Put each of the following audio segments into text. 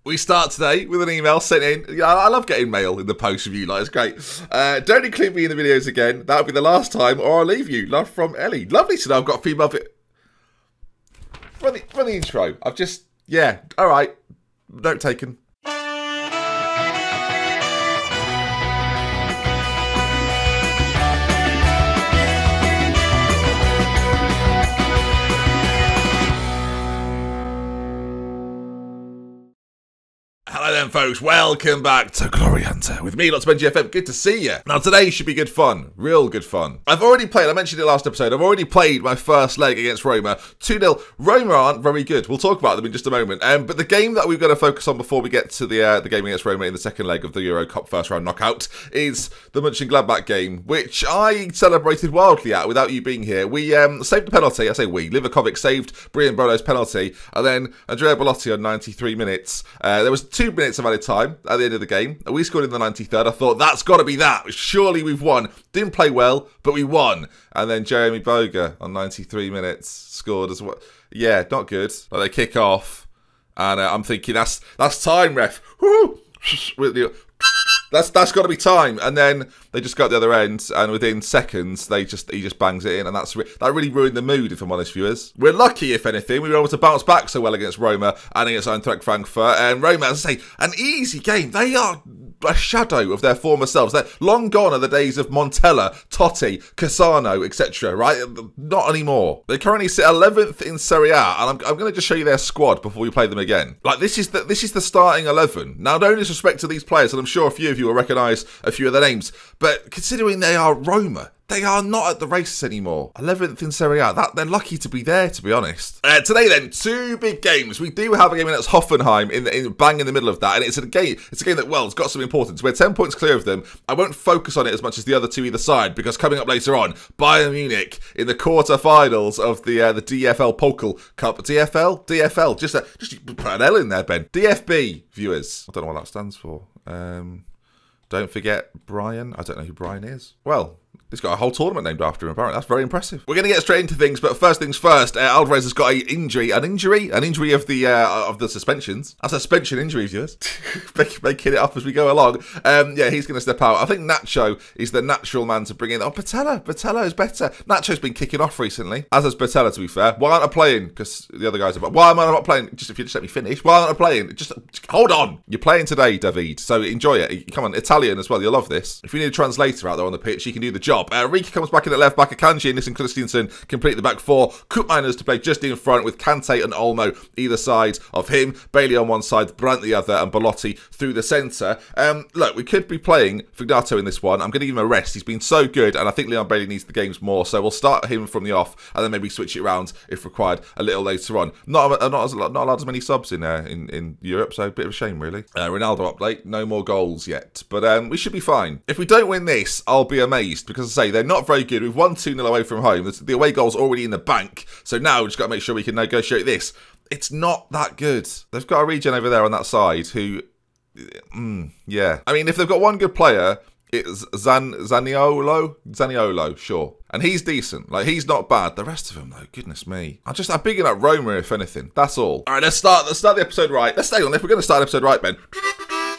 We start today with an email sent in. Yeah, I love getting mail in the post from you, like, it's great. Don't include me in the videos again. That'll be the last time, or I'll leave you. Love from Ellie. Lovely to know I've got a female bit. Run the intro. I've just, yeah, alright. Note taken. Hello then folks, welcome back to Glory Hunter with me, Lots of GFM. Good to see you. Now today should be good fun, real good fun. I've already played, I mentioned it last episode, I've already played my first leg against Roma, 2-0. Roma aren't very good, we'll talk about them in just a moment. But the game that we've got to focus on before we get to the game against Roma in the second leg of the Euro Cup first round knockout is the Mönchengladbach game, which I celebrated wildly at without you being here. We saved the penalty, I say we, Livakovic saved Brian Brodo's penalty, and then Andrea Belotti on 93 minutes. There was 2 minutes of added time at the end of the game. We scored in the 93rd. I thought, that's got to be that. Surely we've won. Didn't play well, but we won. And then Jeremy Boga on 93 minutes scored as well. Yeah, not good. Like, they kick off. And I'm thinking, that's time, ref. Woo! That's got to be time. And then they just go at the other end, and within seconds, he just bangs it in, and that really ruined the mood, if I'm honest, viewers. We're lucky, if anything, we were able to bounce back so well against Roma and against Eintracht Frankfurt. And Roma, as I say, an easy game. They are a shadow of their former selves. They're long gone are the days of Montella, Totti, Cassano, etc. Right? Not anymore. They currently sit 11th in Serie A, and I'm going to just show you their squad before we play them again. Like, this is the starting 11. Now, no disrespect to these players, and I'm sure a few of you will recognise a few of their names, but considering they are Roma, they are not at the races anymore. 11th in Serie A. They're lucky to be there, to be honest. Today, then, 2 big games. We do have a game against Hoffenheim bang in the middle of that, and it's a game that, well, it's got some importance. We're 10 points clear of them. I won't focus on it as much as the other two either side, because coming up later on, Bayern Munich in the quarter-finals of the DFL Pokal Cup. DFL. Just put an L in there, Ben. DFB, viewers. I don't know what that stands for. Don't forget Brian. I don't know who Brian is. Well, he's got a whole tournament named after him, apparently. That's very impressive. We're going to get straight into things, but first things first, Alvarez has got an injury of the suspensions. A suspension injury, viewers. Making it up as we go along. Yeah, he's going to step out. I think Nacho is the natural man to bring in. Oh, Patella is better. Nacho's been kicking off recently, as has Patella, to be fair. Why aren't I playing? Because the other guys are. Why am I not playing? If you just let me finish. Why aren't I playing? Just hold on. You're playing today, David, so enjoy it. Come on, Italian as well. You'll love this. If you need a translator out there on the pitch, you can do the job. Riki comes back in at left back. Akanji and Nissen Christiansen complete the back four. Koopmeiners to play just in front with Kante and Olmo either side of him. Bailey on one side, Brandt the other, and Belotti through the centre. Look, we could be playing Fignato in this one. I'm going to give him a rest. He's been so good, and I think Leon Bailey needs the games more, so we'll start him from the off, and then maybe switch it around if required a little later on. Not allowed as many subs in Europe, so a bit of a shame, really. Ronaldo up late. No more goals yet, but we should be fine. If we don't win this, I'll be amazed, because I say, they're not very good. We've won 2-0 away from home. The away goal's already in the bank. So now we've just got to make sure we can negotiate this. It's not that good. They've got a regen over there on that side who... yeah. I mean, if they've got one good player, it's Zaniolo, sure. And he's decent. Like, he's not bad. The rest of them, though, goodness me. I'm bigging up Roma, if anything. That's all. All right, let's start the episode right. Let's stay on. If we're going to start the episode right, Ben.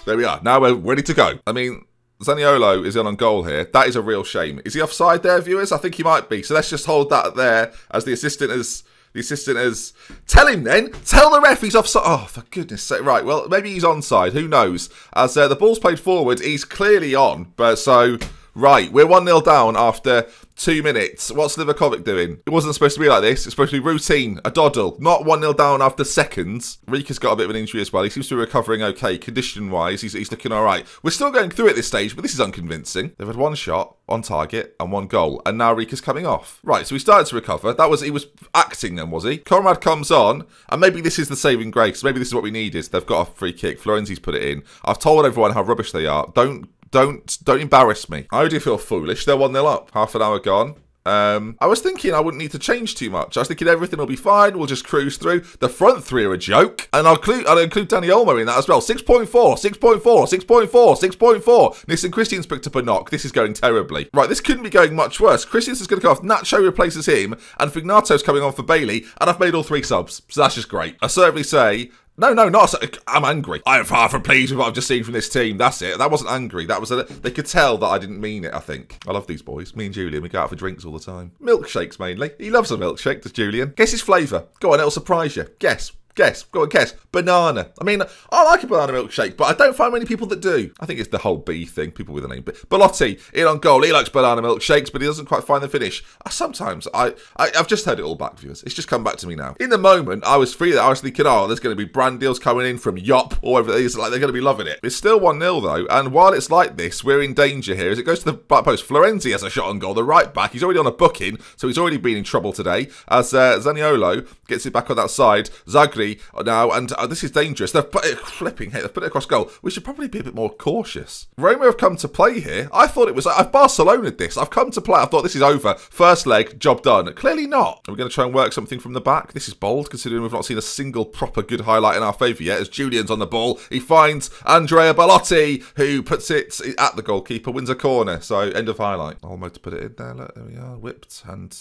There we are. Now we're ready to go. I mean... Zaniolo is in on goal here. That is a real shame. Is he offside there, viewers? I think he might be. So let's just hold that there as the assistant is... Tell him then. Tell the ref he's offside. Oh, for goodness sake. Right, well, maybe he's onside. Who knows? As the ball's played forward, he's clearly on. But so... Right, we're 1-0 down after 2 minutes. What's Livakovic doing? It wasn't supposed to be like this. It's supposed to be routine, a doddle. Not 1-0 down after seconds. Rika's got a bit of an injury as well. He seems to be recovering okay. Condition-wise, he's looking all right. We're still going through at this stage, but this is unconvincing. They've had 1 shot on target and 1 goal, and now Rika's coming off. Right, so he started to recover. He was acting then, was he? Conrad comes on, and maybe this is the saving grace. Maybe this is what we needed. They've got a free kick. Florenzi's put it in. I've told everyone how rubbish they are. Don't embarrass me. I do feel foolish. They're 1-0 up. Half an hour gone. I was thinking I wouldn't need to change too much. I was thinking everything will be fine. We'll just cruise through. The front three are a joke. And I'll include Danny Olmo in that as well. 6.4, 6.4, 6.4, 6.4. Nissen Christian's picked up a knock. This is going terribly. Right, this couldn't be going much worse. Christian's going to go off. Nacho replaces him. And Fignato's coming on for Bailey. And I've made all 3 subs. So that's just great. I certainly say... No, not. I'm angry. I am far from pleased with what I've just seen from this team. That's it. That wasn't angry. That was. They could tell that I didn't mean it. I think. I love these boys. Me and Julian, we go out for drinks all the time. Milkshakes mainly. He loves a milkshake, does Julian? Guess his flavour. Go on, it'll surprise you. Guess. Go on, guess. Banana. I mean, I like a banana milkshake, but I don't find many people that do. I think it's the whole B thing, people with a name. Belotti, in on goal, he likes banana milkshakes, but he doesn't quite find the finish. I've just heard it all back, viewers. It's just come back to me now. In the moment, I was free. I was thinking, oh, there's going to be brand deals coming in from Yop or whatever it is. Like, they're going to be loving it. It's still 1-0, though, and while it's like this, we're in danger here. As it goes to the back post, Florenzi has a shot on goal. The right back, he's already on a booking, so he's already been in trouble today. As Zaniolo gets it back on that side. Zagri now, and this is dangerous. They've put it across goal. We should probably be a bit more cautious. Roma have come to play here. I thought it was. I've Barcelona'd this. I've come to play. I thought this is over. First leg, job done. Clearly not. Are we going to try and work something from the back? This is bold, considering we've not seen a single proper good highlight in our favour yet. As Julian's on the ball, he finds Andrea Belotti, who puts it at the goalkeeper, wins a corner. So end of highlight. Almost to put it in there. Look, there we are. Whipped and.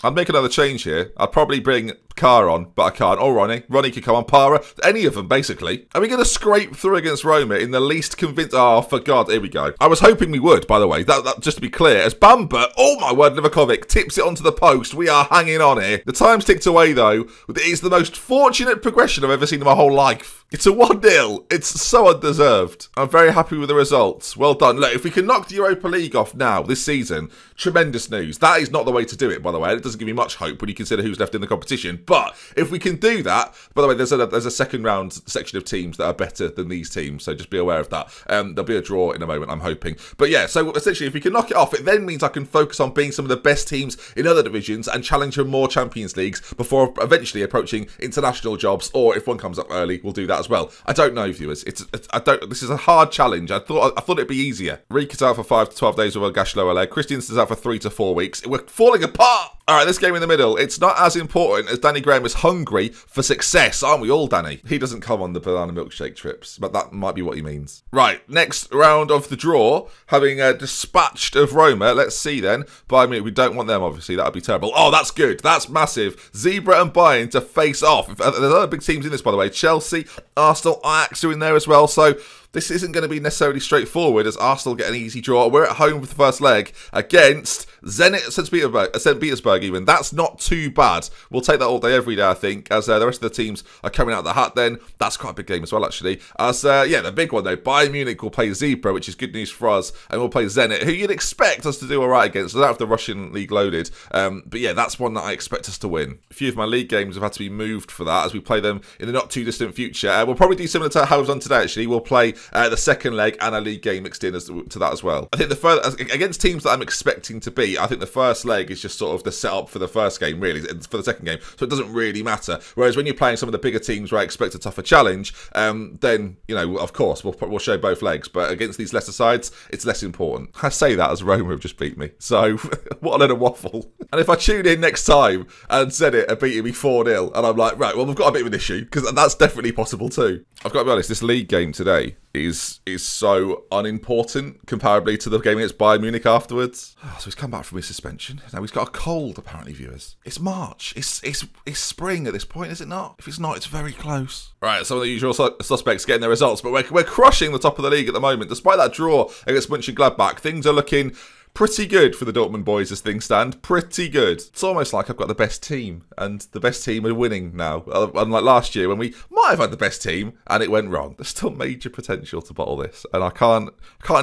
I'd make another change here. I'd probably bring Carr on, but I can't. Or Ronnie. Ronnie could come on. Para. Any of them, basically. Are we going to scrape through against Roma in the least convinced... Oh, for God. Here we go. I was hoping we would, by the way. That just to be clear. As Bamba, oh my word, Livakovic tips it onto the post. We are hanging on here. The time's ticked away, though. It's the most fortunate progression I've ever seen in my whole life. It's a 1-0. It's so undeserved. I'm very happy with the results. Well done. Look, if we can knock the Europa League off now, this season, tremendous news. That is not the way to do it, by the way. It doesn't give me much hope when you consider who's left in the competition. But if we can do that, by the way, there's a second round section of teams that are better than these teams, so just be aware of that. There'll be a draw in a moment, I'm hoping. But yeah, so essentially, if we can knock it off, it then means I can focus on being some of the best teams in other divisions and challenge for more Champions Leagues before eventually approaching international jobs, or if one comes up early, we'll do that as well. I don't know, viewers. This is a hard challenge. I thought it'd be easier. Reek is out for 5 to 12 days with a gash lower leg. Christiansen's out for 3 to 4 weeks. We're falling apart. All right, this game in the middle, it's not as important as Danny Graham is hungry for success, aren't we all, Danny? He doesn't come on the banana milkshake trips, but that might be what he means. Right, next round of the draw, having dispatched of Roma. Let's see then. Bayern Munich, we don't want them, obviously. That would be terrible. Oh, that's good. That's massive. Zebra and Bayern to face off. There's other big teams in this, by the way. Chelsea, Arsenal, Ajax are in there as well, so... This isn't going to be necessarily straightforward as Arsenal get an easy draw. We're at home for the first leg against Zenit St. Petersburg even. That's not too bad. We'll take that all day, every day, I think, as the rest of the teams are coming out of the hat then. That's quite a big game as well, actually. As, yeah, the big one, though. Bayern Munich will play Zebra, which is good news for us, and we'll play Zenit, who you'd expect us to do all right against. I don't have the Russian league loaded. But, yeah, that's one that I expect us to win. A few of my league games have had to be moved for that as we play them in the not-too-distant future. We'll probably do similar to how we've done today, actually. We'll play the second leg and a league game mixed in to that as well. I think against teams that I'm expecting to beat, I think the first leg is just sort of the setup for the first game, really, for the second game. So it doesn't really matter. Whereas when you're playing some of the bigger teams where I expect a tougher challenge, then, you know, of course, we'll show both legs. But against these lesser sides, it's less important. I say that as Roma have just beat me. So what a little waffle. And if I tune in next time and Zenit are beating me 4-0, and I'm like, right, well, we've got a bit of an issue, because that's definitely possible too. I've got to be honest, this league game today is so unimportant comparably to the game against Bayern Munich afterwards. So he's come back from his suspension. Now he's got a cold, apparently, viewers. It's March. It's spring at this point, is it not? If it's not, it's very close. Right, some of the usual suspects getting their results, but we're crushing the top of the league at the moment. Despite that draw against Mönchengladbach, things are looking pretty good for the Dortmund boys as things stand. Pretty good. It's almost like I've got the best team, and the best team are winning now. Unlike last year when we might have had the best team and it went wrong. There's still major potential to bottle this, and I can't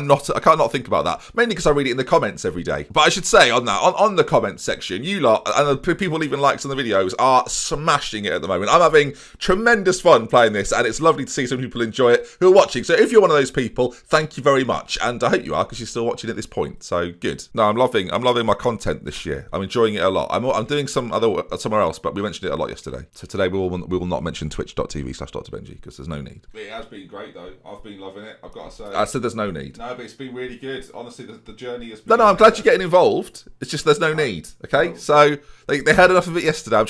not think about that. Mainly because I read it in the comments every day. But I should say on that, on the comments section, you lot and the people leaving likes on the videos are smashing it at the moment. I'm having tremendous fun playing this, and it's lovely to see some people enjoy it who are watching. So if you're one of those people, thank you very much, and I hope you are because you're still watching at this point. So good. No, I'm loving my content this year. I'm enjoying it a lot. I'm doing somewhere else, but we mentioned it a lot yesterday. So today we will not mention twitch.tv/DrBenji because there's no need. It has been great though. I've been loving it. I've got to say. I said there's no need. No, but it's been really good. Honestly, the journey has been. No, I'm glad you're getting involved. It's just there's no need. Okay, so they had enough of it yesterday. I'm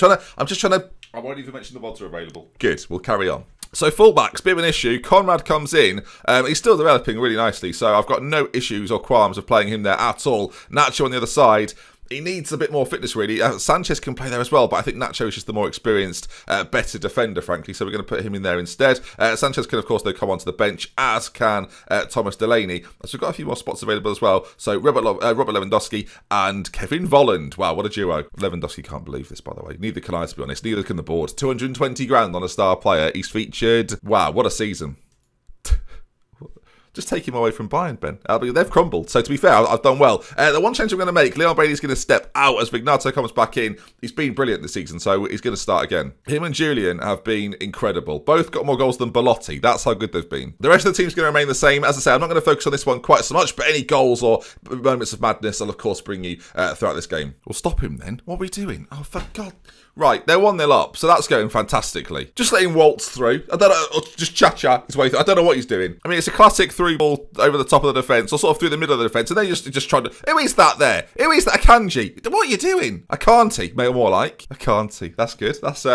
just trying to. I won't even mention the VODs are available. Good. We'll carry on. So fullbacks, bit of an issue. Conrad comes in. He's still developing really nicely, so I've got no issues or qualms of playing him there at all. Nacho on the other side. He needs a bit more fitness, really. Sanchez can play there as well, but I think Nacho is just the more experienced, better defender, frankly, so we're going to put him in there instead. Sanchez can, of course, though, come onto the bench, as can Thomas Delaney. So we've got a few more spots available as well. So Robert Lewandowski and Kevin Volland. Wow, what a duo. Lewandowski can't believe this, by the way. Neither can I, to be honest. Neither can the board. 220 grand on a star player. He's featured. Wow, what a season. Just take him away from Bayern, Ben. They've crumbled. So to be fair, I've done well. The one change I'm going to make, Leon Bailey's going to step out as Vignato comes back in. He's been brilliant this season, so he's going to start again. Him and Julian have been incredible. Both got more goals than Belotti. That's how good they've been. The rest of the team's going to remain the same. As I say, I'm not going to focus on this one quite so much, but any goals or moments of madness I'll, of course, bring you throughout this game. Well, stop him then. What are we doing? Oh, for God. Right, they're 1-0 up, so that's going fantastically. Just let him waltz through. I don't know, or just cha-cha his way through. I don't know what he's doing. I mean, it's a classic through ball over the top of the defence, or sort of through the middle of the defence, and they just trying to... Who is that there? Who is that? Akanji. What are you doing? Akanji, more like. Akanji. That's good. That's,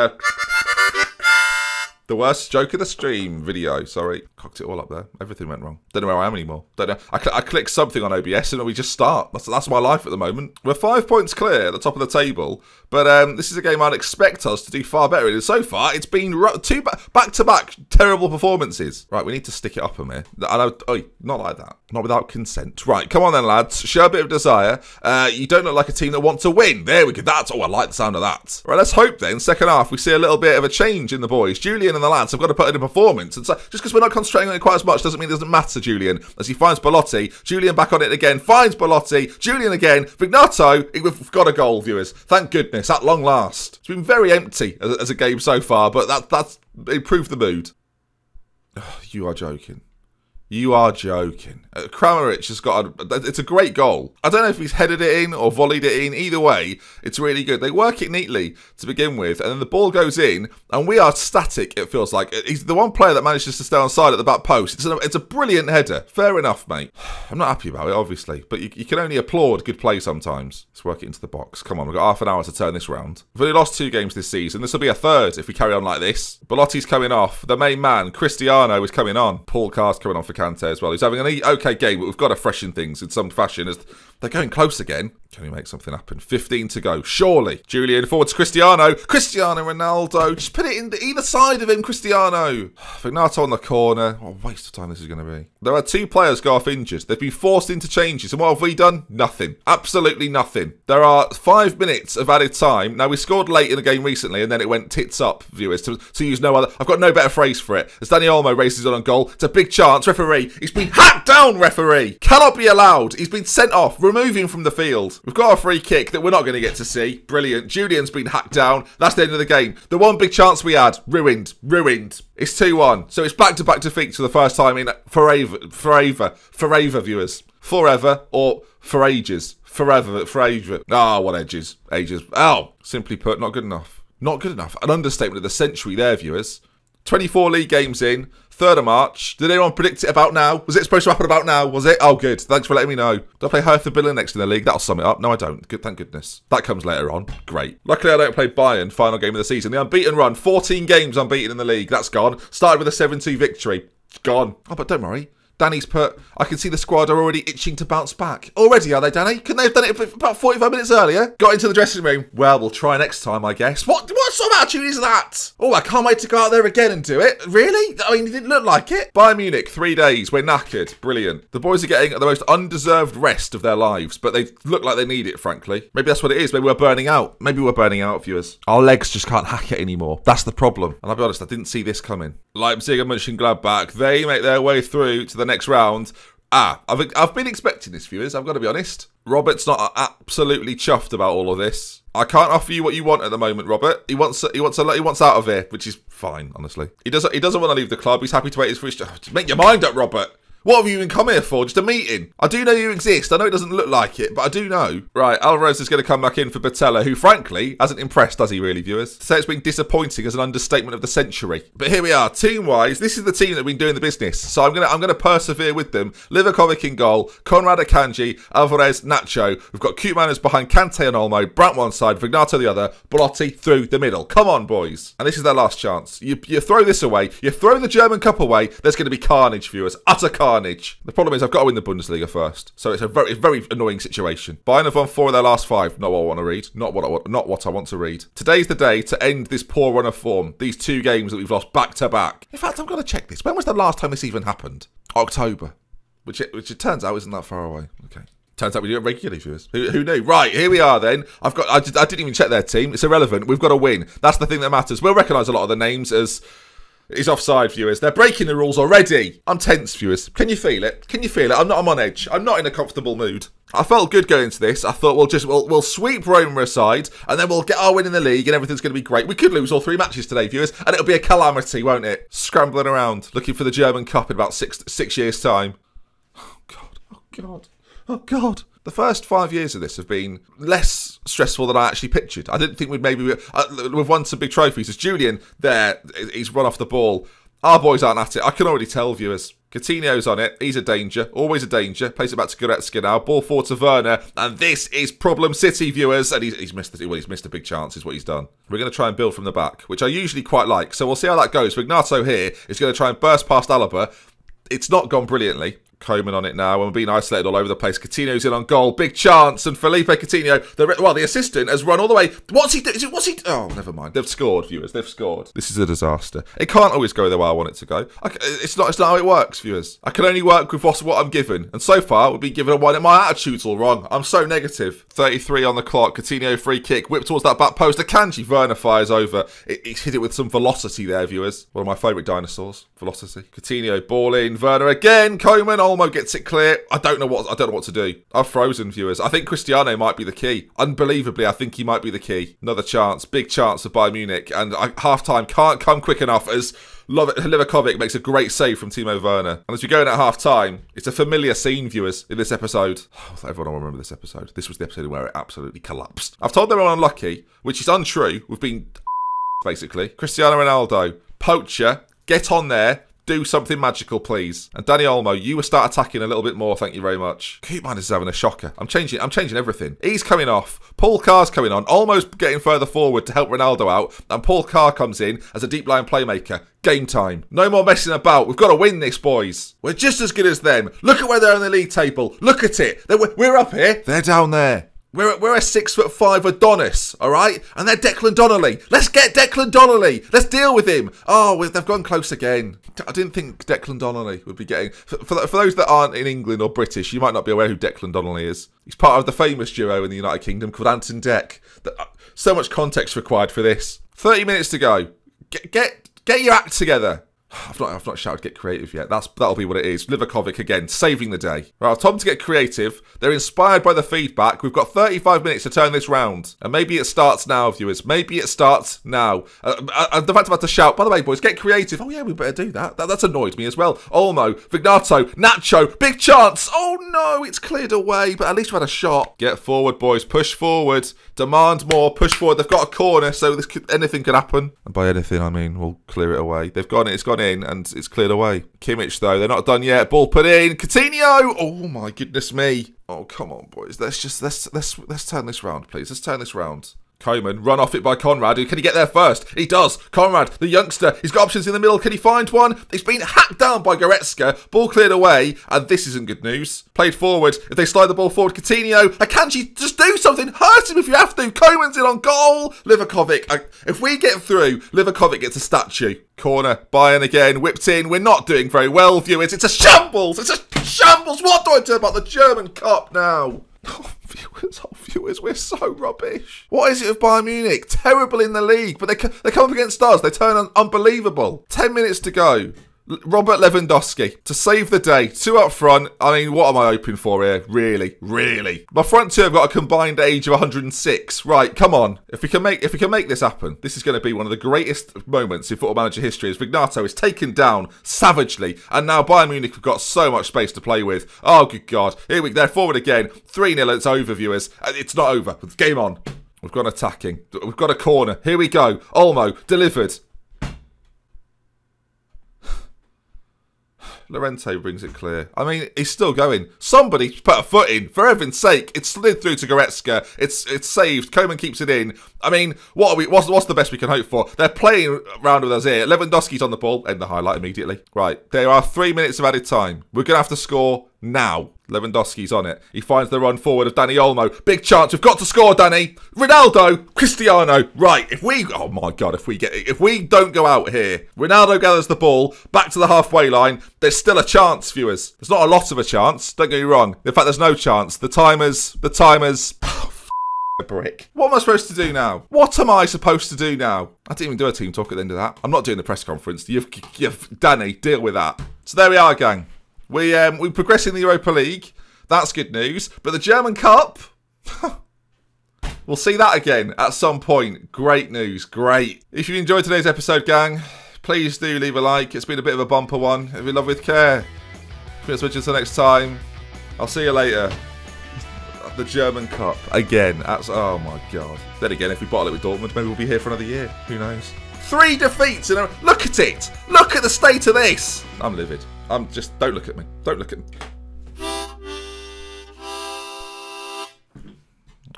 the worst joke of the stream video. Sorry. Cocked it all up there. Everything went wrong. Don't know where I am anymore. Don't know. I click something on OBS and we just start. That's my life at the moment. We're 5 points clear at the top of the table. But this is a game I'd expect us to do far better in. And so far, it's been two back-to-back terrible performances. Right, we need to stick it up, Amir. Oh, not like that. Not without consent. Right, come on then, lads. Show a bit of desire. You don't look like a team that want to win. There we go. I like the sound of that. Right, let's hope then, second half, we see a little bit of a change in the boys. Julian and the lads have got to put in a performance. And so, just because we're not concentrating on it quite as much doesn't mean it doesn't matter, Julian. As he finds Belotti. Julian back on it again. Finds Belotti. Julian again. Vignato. We've got a goal, viewers. Thank goodness. At long last. It's been very empty as a game so far, but that's improved the mood. Oh, you are joking. You are joking. Kramaric has got it's a great goal. I don't know if he's headed it in or volleyed it in. Either way, it's really good. They work it neatly to begin with, and then the ball goes in, and we are static, it feels like. He's the one player that manages to stay on side at the back post. It's a brilliant header. Fair enough, mate. I'm not happy about it, obviously, but you can only applaud good play sometimes. Let's work it into the box. Come on, we've got half an hour to turn this round. We've only lost 2 games this season. This will be a third if we carry on like this. Belotti's coming off. The main man, Cristiano, is coming on. Paul Carr's coming on for Kante as well. He's having an okay game, but we've got to freshen things in some fashion as they're going close again. Can we make something happen? 15 to go. Surely. Julian forward to Cristiano. Cristiano Ronaldo. Just put it in either side of him, Cristiano. Vignato on the corner. What a waste of time this is going to be. There are 2 players go off injured. They've been forced into changes. And what have we done? Nothing. Absolutely nothing. There are 5 minutes of added time. Now, we scored late in the game recently, and then it went tits up, viewers, to use no other... I've got no better phrase for it. As Dani Olmo races on goal. It's a big chance. Referee. He's been hacked down, referee. Cannot be allowed. He's been sent off. Remove him from the field. We've got a free kick that we're not going to get to see. Brilliant. Julian's been hacked down. That's the end of the game. The one big chance we had. Ruined. It's 2-1. So it's back-to-back defeats for the first time in forever, viewers. Forever or for ages. Forever. Ah, what ages? Ages. Oh, simply put, not good enough. Not good enough. An understatement of the century there, viewers. 24 league games in, 3rd of March. Did anyone predict it about now? Was it supposed to happen about now? Was it? Oh, good. Thanks for letting me know. Do I play Hertha Berlin next in the league? That'll sum it up. No, I don't. Good, thank goodness. That comes later on. Great. Luckily, I don't play Bayern, final game of the season. The unbeaten run, 14 games unbeaten in the league. That's gone. Started with a 7-2 victory. Gone. Oh, but don't worry. Danny's put... I can see the squad are already itching to bounce back. Already, are they, Danny? Couldn't they have done it about 45 minutes earlier? Got into the dressing room. Well, we'll try next time, I guess. What sort of attitude is that? Oh, I can't wait to go out there again and do it. Really? I mean, it didn't look like it. Bayern Munich, 3 days. We're knackered. Brilliant. The boys are getting the most undeserved rest of their lives, but they look like they need it, frankly. Maybe that's what it is. Maybe we're burning out. Maybe we're burning out, viewers. Our legs just can't hack it anymore. That's the problem. And I'll be honest, I didn't see this coming. Leipzig and Mönchengladbach, they make their way through to the next round. I've been expecting this, viewers. I've got to be honest. Robert's not absolutely chuffed about all of this. I can't offer you what you want at the moment, Robert. He wants out of here, which is fine, honestly. He doesn't want to leave the club. He's happy to wait for his... Just make your mind up, Robert. What have you even come here for? Just a meeting? I do know you exist. I know it doesn't look like it, but I do know. Right, Alvarez is going to come back in for Botella, who, frankly, hasn't impressed, does he really, viewers? To say it's been disappointing as an understatement of the century. But here we are, team-wise. This is the team that have been doing the business, so I'm gonna persevere with them. Livakovic in goal, Konrad Akanji, Alvarez, Nacho. We've got cute manners behind Kante and Olmo, Brandt one side, Vignato the other, Belotti through the middle. Come on, boys. And this is their last chance. You throw this away, you throw the German Cup away, there's going to be carnage, viewers. Utter carnage. carnage. The problem is I've got to win the Bundesliga first. So it's a very annoying situation. Bayern have won 4 of their last 5. Not what I want to read. Not what I want to read. Today's the day to end this poor run of form. These 2 games that we've lost back to back. In fact, I'm going to check this. When was the last time this even happened? October. Which it turns out isn't that far away. Okay. Turns out we do it regularly, viewers. Who knew? Right, here we are then. I didn't even check their team. It's irrelevant. We've got to win. That's the thing that matters. We'll recognise a lot of the names as... He's offside, viewers. They're breaking the rules already. I'm tense, viewers. Can you feel it? Can you feel it? I'm on edge. I'm not in a comfortable mood. I felt good going into this. I thought we'll sweep Roma aside, and then we'll get our win in the league, and everything's going to be great. We could lose all 3 matches today, viewers, and it'll be a calamity, won't it? Scrambling around, looking for the German Cup in about six years' time. Oh God! Oh God! Oh God! The first 5 years of this have been less stressful than I actually pictured. I didn't think we've won some big trophies. As Julian there, he's run off the ball. Our boys aren't at it. I can already tell, viewers. Coutinho's on it. He's a danger. Always a danger. Plays it back to Goretzka now. Ball forward to Werner. And this is Problem City, viewers. And he's missed a big chance is what he's done. We're going to try and build from the back, which I usually quite like. So we'll see how that goes. Vignato here is going to try and burst past Alaba. It's not gone brilliantly. Coman on it now, and we're being isolated all over the place. Coutinho's in on goal, big chance, and Felipe Coutinho, the assistant, has run all the way. What's he doing? Oh, never mind. They've scored, viewers. They've scored. This is a disaster. It can't always go the way I want it to go. It's not how it works, viewers. I can only work with what I'm given, and so far we've been given a 1, and my attitude's all wrong. I'm so negative. 33 on the clock. Coutinho free kick, whip towards that back post. Akanji, Werner fires over. He's hit it with some velocity there, viewers. One of my favourite dinosaurs. Velocity. Coutinho ball in. Werner again. Coman. Olmo gets it clear. I don't know what to do. I've frozen, viewers. I think Cristiano might be the key. Unbelievably, I think he might be the key. Another chance. Big chance for Bayern Munich. And half-time can't come quick enough as Livakovic makes a great save from Timo Werner. And as we go in at half-time, it's a familiar scene, viewers, in this episode. Oh, everyone will remember this episode. This was the episode where it absolutely collapsed. I've told them I'm unlucky, which is untrue. We've been basically. Cristiano Ronaldo, poacher, get on there. Do something magical, please. And Dani Olmo, you will start attacking a little bit more. Thank you very much. Keep mind is having a shocker. I'm changing everything. He's coming off. Paul Carr's coming on. Olmo's getting further forward to help Ronaldo out. And Paul Carr comes in as a deep line playmaker. Game time. No more messing about. We've got to win this, boys. We're just as good as them. Look at where they're on the league table. Look at it. We're up here. They're down there. We're a 6'5" Adonis, all right? And they're Declan Donnelly. Let's get Declan Donnelly. Let's deal with him. Oh, they've gone close again. I didn't think Declan Donnelly would be getting... For those that aren't in England or British, you might not be aware who Declan Donnelly is. He's part of the famous duo in the United Kingdom called Ant and Dec. So much context required for this. 30 minutes to go. Get your act together. I've not shouted get creative yet. That'll be what it is. Livakovic again, saving the day. Right, Tom to get creative. They're inspired by the feedback. We've got 35 minutes to turn this round. And maybe it starts now, viewers. Maybe it starts now. The fact I'm about to shout, by the way, boys, get creative. Oh yeah, we better do that. That's annoyed me as well. Olmo, Vignato, Nacho, big chance. Oh no, it's cleared away, but at least we had a shot. Get forward, boys. Push forward. Demand more. Push forward. They've got a corner, so anything could happen. And by anything, I mean we'll clear it away. They've gone. It's gone in and it's cleared away. Kimmich though, they're not done yet. Ball put in. Coutinho. Oh my goodness me. Oh come on, boys. Let's turn this round, please. Let's turn this round. Coman, run off it by Conrad. Can he get there first? He does. Conrad, the youngster, he's got options in the middle. Can he find one? He's been hacked down by Goretzka. Ball cleared away, and this isn't good news. Played forward. If they slide the ball forward, Coutinho, Akanji, just do something. Hurt him if you have to. Coman's in on goal. Livakovic, if we get through, Livakovic gets a statue. Corner, Bayern again, whipped in. We're not doing very well, viewers. It's a shambles. It's a shambles. What do I do about the German Cup now? Oh, viewers, we're so rubbish. What is it with Bayern Munich? Terrible in the league, but they come up against us. They turn unbelievable. 10 minutes to go. Robert Lewandowski to save the day. 2 up front. I mean, what am I hoping for here? Really? My front 2 have got a combined age of 106. Right, come on. If we can make this happen, this is going to be one of the greatest moments in Football Manager history as Vignato is taken down savagely, and now Bayern Munich have got so much space to play with. Oh, good God. Here they're forward again. 3-0, it's over, viewers. It's not over. Game on. We've gone attacking. We've got a corner. Here we go. Olmo, delivered. Llorente brings it clear. I mean, he's still going. Somebody put a foot in. For heaven's sake, it's slid through to Goretzka. It's saved. Coman keeps it in. I mean, what's the best we can hope for? They're playing around with us here. Lewandowski's on the ball. End the highlight immediately. Right, there are 3 minutes of added time. We're going to have to score now. Lewandowski's on it. He finds the run forward of Dani Olmo. Big chance. We've got to score, Danny. Ronaldo. Cristiano. Right. Oh my God. If we don't go out here, Ronaldo gathers the ball back to the halfway line. There's still a chance, viewers. There's not a lot of a chance. Don't get me wrong. In fact, there's no chance. The timers. Oh, a brick. What am I supposed to do now? What am I supposed to do now? I didn't even do a team talk at the end of that. I'm not doing the press conference. Danny, deal with that. So there we are, gang. We progress in the Europa League. That's good news. But the German Cup, we'll see that again at some point. Great news. Great. If you enjoyed today's episode, gang, please do leave a like. It's been a bit of a bumper one. If you love with care. Until next time. I'll see you later. The German Cup again. Oh my God. Then again, if we bottle it with Dortmund, maybe we'll be here for another year. Who knows? 3 defeats in a... Look at it. Look at the state of this. I'm livid. Don't look at me. Don't look at me.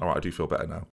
Alright, I do feel better now.